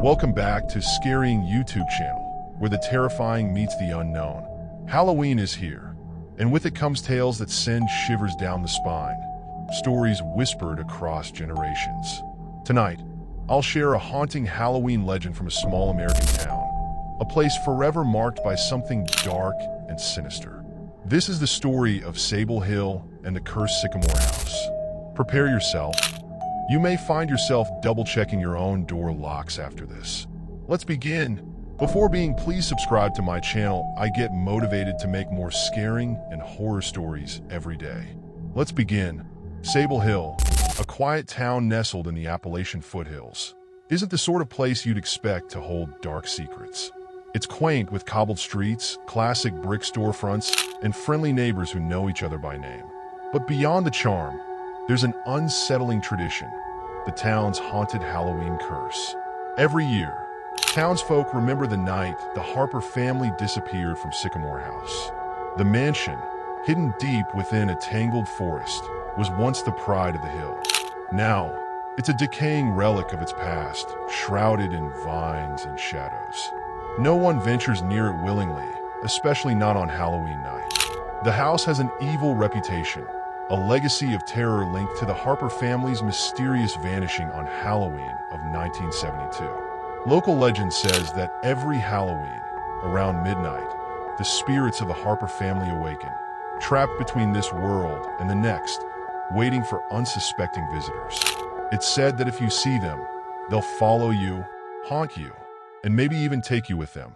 Welcome back to Scaring YouTube channel, where the terrifying meets the unknown. Halloween is here, and with it comes tales that send shivers down the spine, stories whispered across generations. Tonight, I'll share a haunting Halloween legend from a small American town, a place forever marked by something dark and sinister. This is the story of Sable Hill and the cursed Sycamore House. Prepare yourself. You may find yourself double-checking your own door locks after this. Let's begin. Before being, please subscribe to my channel. I get motivated to make more scaring and horror stories every day. Let's begin. Sable Hill, a quiet town nestled in the Appalachian foothills, isn't the sort of place you'd expect to hold dark secrets. It's quaint with cobbled streets, classic brick storefronts, and friendly neighbors who know each other by name. But beyond the charm, there's an unsettling tradition, the town's haunted Halloween curse. Every year, townsfolk remember the night the Harper family disappeared from Sycamore House. The mansion, hidden deep within a tangled forest, was once the pride of the hill. Now, it's a decaying relic of its past, shrouded in vines and shadows. No one ventures near it willingly, especially not on Halloween night. The house has an evil reputation, a legacy of terror linked to the Harper family's mysterious vanishing on Halloween of 1972. Local legend says that every Halloween, around midnight, the spirits of the Harper family awaken, trapped between this world and the next, waiting for unsuspecting visitors. It's said that if you see them, they'll follow you, haunt you, and maybe even take you with them,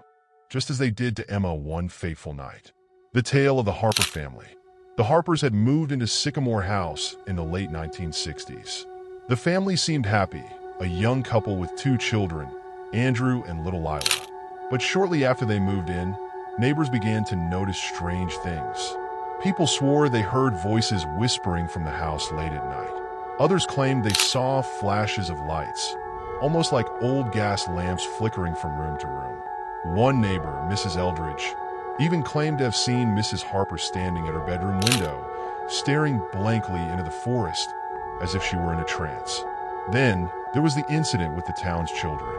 just as they did to Emma one fateful night. The tale of the Harper family. The Harpers had moved into Sycamore House in the late 1960s. The family seemed happy, a young couple with 2 children, Andrew and little Lila. But shortly after they moved in, neighbors began to notice strange things. People swore they heard voices whispering from the house late at night. Others claimed they saw flashes of lights, almost like old gas lamps flickering from room to room. One neighbor, Mrs. Eldridge, even claimed to have seen Mrs. Harper standing at her bedroom window, staring blankly into the forest as if she were in a trance. Then, there was the incident with the town's children.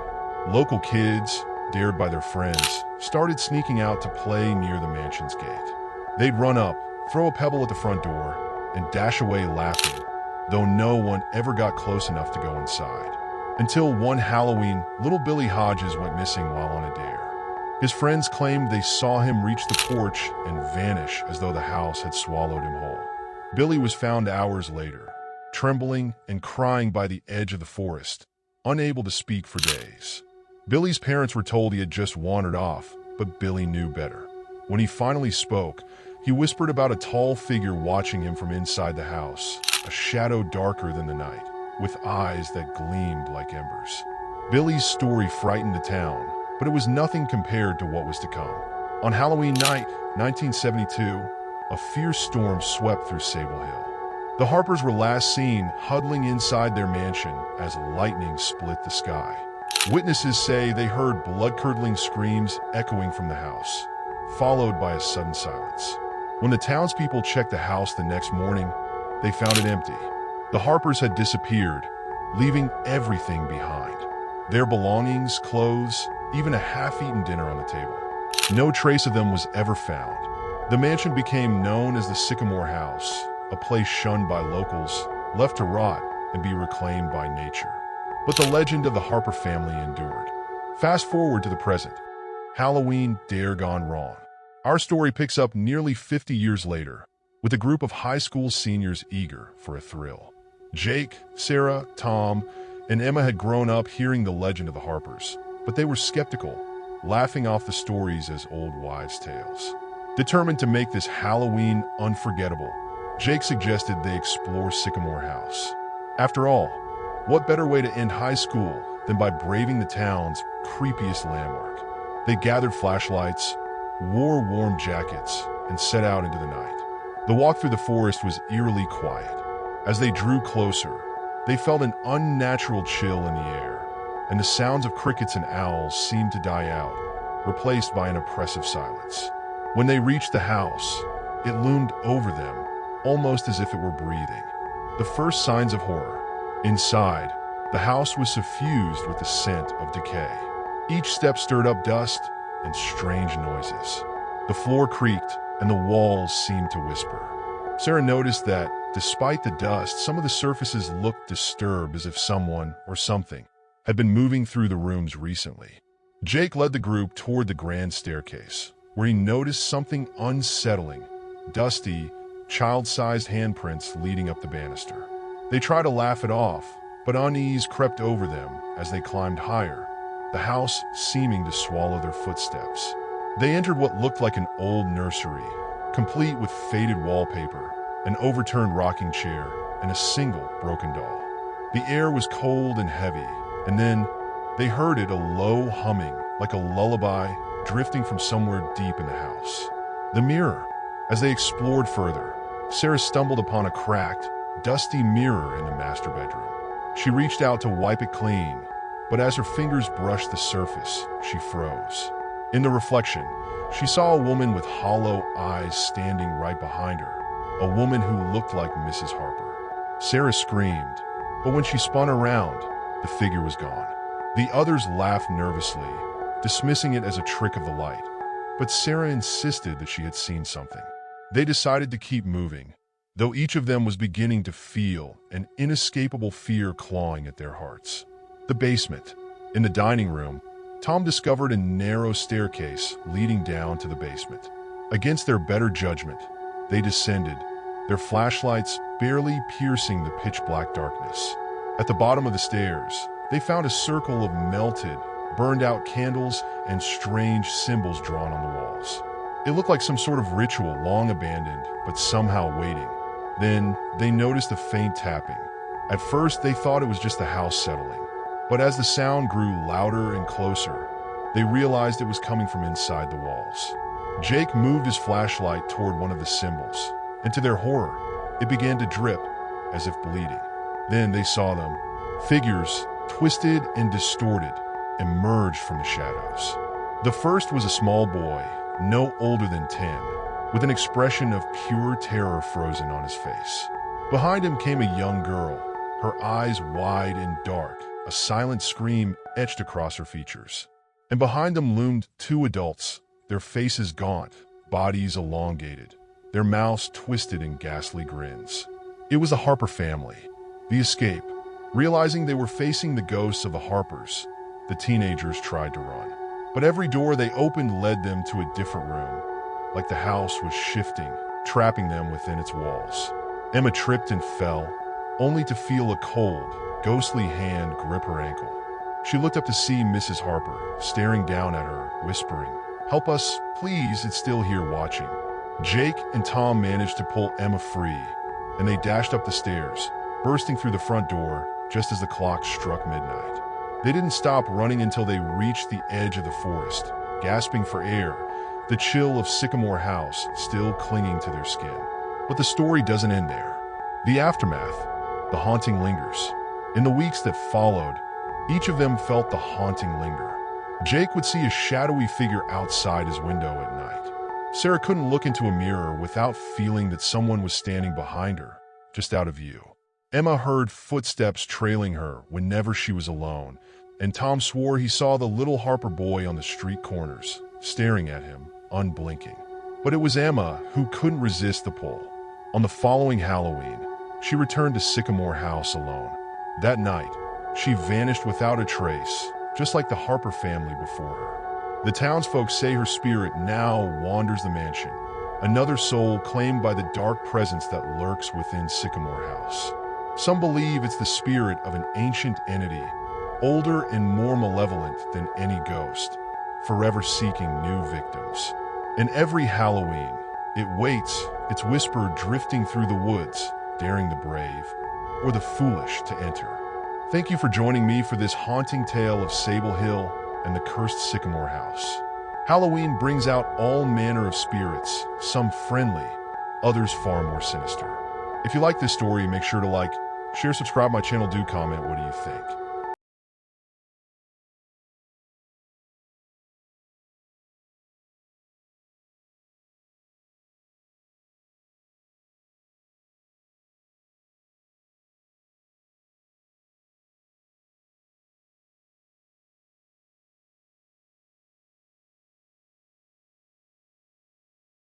Local kids, dared by their friends, started sneaking out to play near the mansion's gate. They'd run up, throw a pebble at the front door, and dash away laughing, though no one ever got close enough to go inside. Until one Halloween, little Billy Hodges went missing while on a dare. His friends claimed they saw him reach the porch and vanish as though the house had swallowed him whole. Billy was found hours later, trembling and crying by the edge of the forest, unable to speak for days. Billy's parents were told he had just wandered off, but Billy knew better. When he finally spoke, he whispered about a tall figure watching him from inside the house, a shadow darker than the night, with eyes that gleamed like embers. Billy's story frightened the town, but it was nothing compared to what was to come. On Halloween night, 1972, a fierce storm swept through Sable Hill. The Harpers were last seen huddling inside their mansion as lightning split the sky. Witnesses say they heard blood-curdling screams echoing from the house, followed by a sudden silence. When the townspeople checked the house the next morning, they found it empty. The Harpers had disappeared, leaving everything behind. Their belongings, clothes, even a half-eaten dinner on the table. No trace of them was ever found. The mansion became known as the Sycamore House, a place shunned by locals, left to rot and be reclaimed by nature. But the legend of the Harper family endured. Fast forward to the present. Halloween dare gone wrong. Our story picks up nearly 50 years later, with a group of high school seniors eager for a thrill. Jake, Sarah, Tom, and Emma had grown up hearing the legend of the Harpers, but they were skeptical, laughing off the stories as old wives' tales. Determined to make this Halloween unforgettable, Jake suggested they explore Sycamore House. After all, what better way to end high school than by braving the town's creepiest landmark? They gathered flashlights, wore warm jackets, and set out into the night. The walk through the forest was eerily quiet. As they drew closer, they felt an unnatural chill in the air, and the sounds of crickets and owls seemed to die out, replaced by an oppressive silence. When they reached the house, it loomed over them, almost as if it were breathing. The first signs of horror. Inside, The house was suffused with the scent of decay. Each step stirred up dust and strange noises. The floor creaked and the walls seemed to whisper. Sarah noticed that, despite the dust, some of the surfaces looked disturbed, as if someone or something had been moving through the rooms recently. Jake led the group toward the grand staircase, where he noticed something unsettling: dusty, child-sized handprints leading up the banister. They tried to laugh it off, but unease crept over them as they climbed higher, the house seeming to swallow their footsteps. They entered what looked like an old nursery, complete with faded wallpaper, an overturned rocking chair, and a single broken doll. The air was cold and heavy, and then they heard it, a low humming, like a lullaby, drifting from somewhere deep in the house. The mirror. As they explored further, Sarah stumbled upon a cracked, dusty mirror in the master bedroom. She reached out to wipe it clean, but as her fingers brushed the surface, she froze. In the reflection, she saw a woman with hollow eyes standing right behind her, a woman who looked like Mrs. Harper. Sarah screamed, but when she spun around, the figure was gone. The others laughed nervously, dismissing it as a trick of the light, but Sarah insisted that she had seen something. They decided to keep moving, though each of them was beginning to feel an inescapable fear clawing at their hearts. The basement. In the dining room, Tom discovered a narrow staircase leading down to the basement. Against their better judgment, they descended, their flashlights barely piercing the pitch-black darkness. At the bottom of the stairs, they found a circle of melted, burned-out candles and strange symbols drawn on the walls. It looked like some sort of ritual long abandoned, but somehow waiting. Then, they noticed a faint tapping. At first, they thought it was just the house settling. But as the sound grew louder and closer, they realized it was coming from inside the walls. Jake moved his flashlight toward one of the symbols, and to their horror, it began to drip, as if bleeding. Then they saw them. Figures, twisted and distorted, emerged from the shadows. The first was a small boy, no older than 10, with an expression of pure terror frozen on his face. Behind him came a young girl, her eyes wide and dark, a silent scream etched across her features. And behind them loomed two adults, their faces gaunt, bodies elongated, their mouths twisted in ghastly grins. It was the Harper family. The escape. Realizing they were facing the ghosts of the Harpers, the teenagers tried to run. But every door they opened led them to a different room, like the house was shifting, trapping them within its walls. Emma tripped and fell, only to feel a cold, ghostly hand grip her ankle. She looked up to see Mrs. Harper, staring down at her, whispering, "Help us, please, it's still here watching." Jake and Tom managed to pull Emma free, and they dashed up the stairs, bursting through the front door just as the clock struck midnight. They didn't stop running until they reached the edge of the forest, gasping for air, the chill of Sycamore House still clinging to their skin. But the story doesn't end there. The aftermath, the haunting lingers. In the weeks that followed, each of them felt the haunting linger. Jake would see a shadowy figure outside his window at night. Sarah couldn't look into a mirror without feeling that someone was standing behind her, just out of view. Emma heard footsteps trailing her whenever she was alone, and Tom swore he saw the little Harper boy on the street corners, staring at him, unblinking. But it was Emma who couldn't resist the pull. On the following Halloween, she returned to Sycamore House alone. That night, she vanished without a trace, just like the Harper family before her. The townsfolk say her spirit now wanders the mansion, another soul claimed by the dark presence that lurks within Sycamore House. Some believe it's the spirit of an ancient entity, older and more malevolent than any ghost, forever seeking new victims. And every Halloween, it waits, its whisper drifting through the woods, daring the brave or the foolish to enter. Thank you for joining me for this haunting tale of Sable Hill and the cursed Sycamore House. Halloween brings out all manner of spirits, some friendly, others far more sinister. If you like this story, make sure to like, share, subscribe my channel, do comment what do you think.